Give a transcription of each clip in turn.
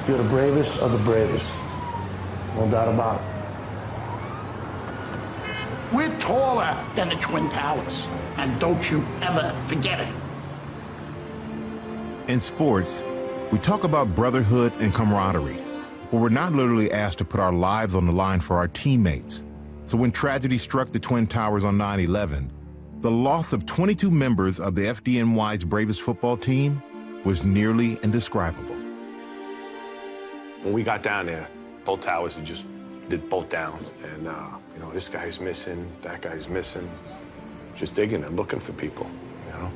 You're the bravest of the bravest. No doubt about it. We're taller than the Twin Towers, and don't you ever forget it. In sports, we talk about brotherhood and camaraderie, but we're not literally asked to put our lives on the line for our teammates. So when tragedy struck the Twin Towers on 9/11, the loss of 22 members of the FDNY's bravest football team was nearly indescribable. When we got down there, both towers had just did both down. And, you know, this guy's missing, that guy's missing. Just digging and looking for people, you know?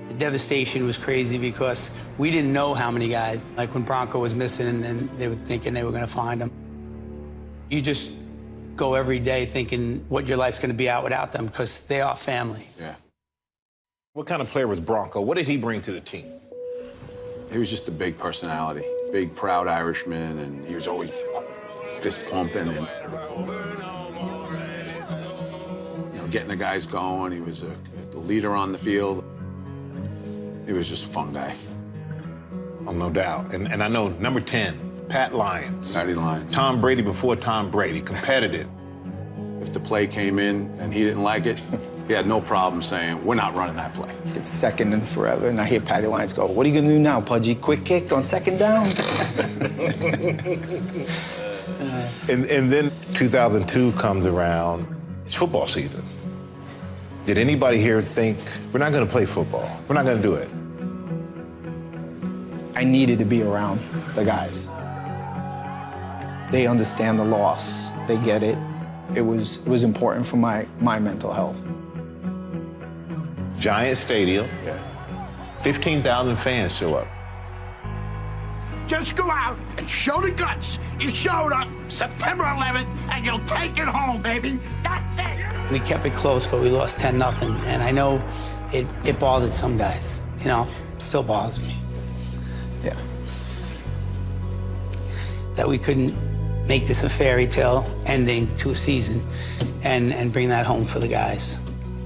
The devastation was crazy because we didn't know how many guys. Like when Bronco was missing and they were thinking they were going to find him. You just go every day thinking what your life's going to be out without them because they are family. Yeah. What kind of player was Bronco? What did he bring to the team? He was just a big personality, big, proud Irishman, and he was always fist pumping and, you know, getting the guys going. He was a leader on the field. He was just a fun guy. Oh, no doubt. And I know number 10, Pat Lyons. Patty Lyons. Tom Brady before Tom Brady, competitive. If the play came in and he didn't like it, he had no problem saying, we're not running that play. It's second and forever, and I hear Patty Lyons go, what are you going to do now, Pudgy? Quick kick on second down? And then 2002 comes around. It's football season. Did anybody here think, we're not going to play football? We're not going to do it? I needed to be around the guys. They understand the loss. They get it. It was important for my mental health. Giant stadium. Yeah. 15,000 fans show up. Just go out and show the guts. You showed up September 11th, and you'll take it home, baby. That's it. We kept it close, but we lost 10-0, and I know it bothered some guys. You know, still bothers me. Yeah. That we couldn't make this a fairy tale ending to a season and bring that home for the guys.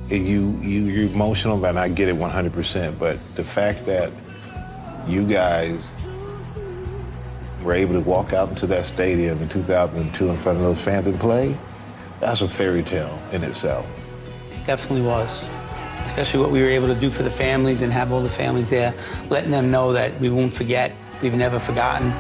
You're emotional, and I get it 100%, but the fact that you guys were able to walk out into that stadium in 2002 in front of those fans and play, that's a fairy tale in itself. It definitely was. Especially what we were able to do for the families and have all the families there, letting them know that we won't forget, we've never forgotten.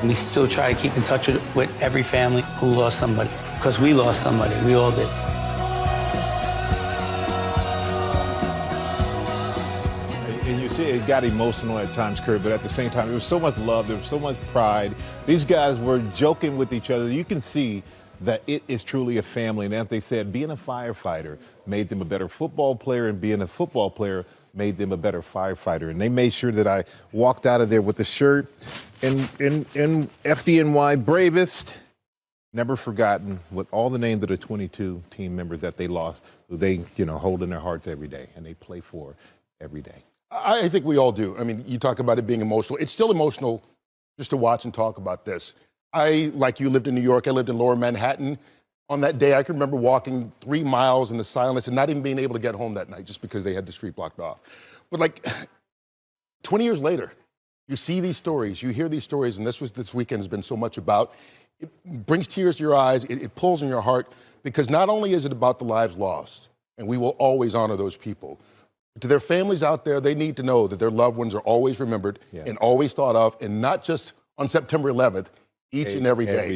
And we still try to keep in touch with every family who lost somebody, because we lost somebody, we all did. And you see, it got emotional at times, Kurt, but at the same time, there was so much love, there was so much pride. These guys were joking with each other. You can see that it is truly a family. And as they said, being a firefighter made them a better football player, and being a football player made them a better firefighter. And they made sure that I walked out of there with the shirt in FDNY Bravest, never forgotten, with all the names of the 22 team members that they lost, who they, hold in their hearts every day and they play for every day. I think we all do. I mean, you talk about it being emotional. It's still emotional just to watch and talk about this. I, like you, lived in New York. I lived in Lower Manhattan. On that day, I can remember walking 3 miles in the silence and not even being able to get home that night just because they had the street blocked off. But like 20 years later, you see these stories, you hear these stories, and this weekend has been so much about. It brings tears to your eyes, it pulls in your heart, because not only is it about the lives lost, and we will always honor those people, but to their families out there, they need to know that their loved ones are always remembered and always thought of, and not just on September 11th, each and every day.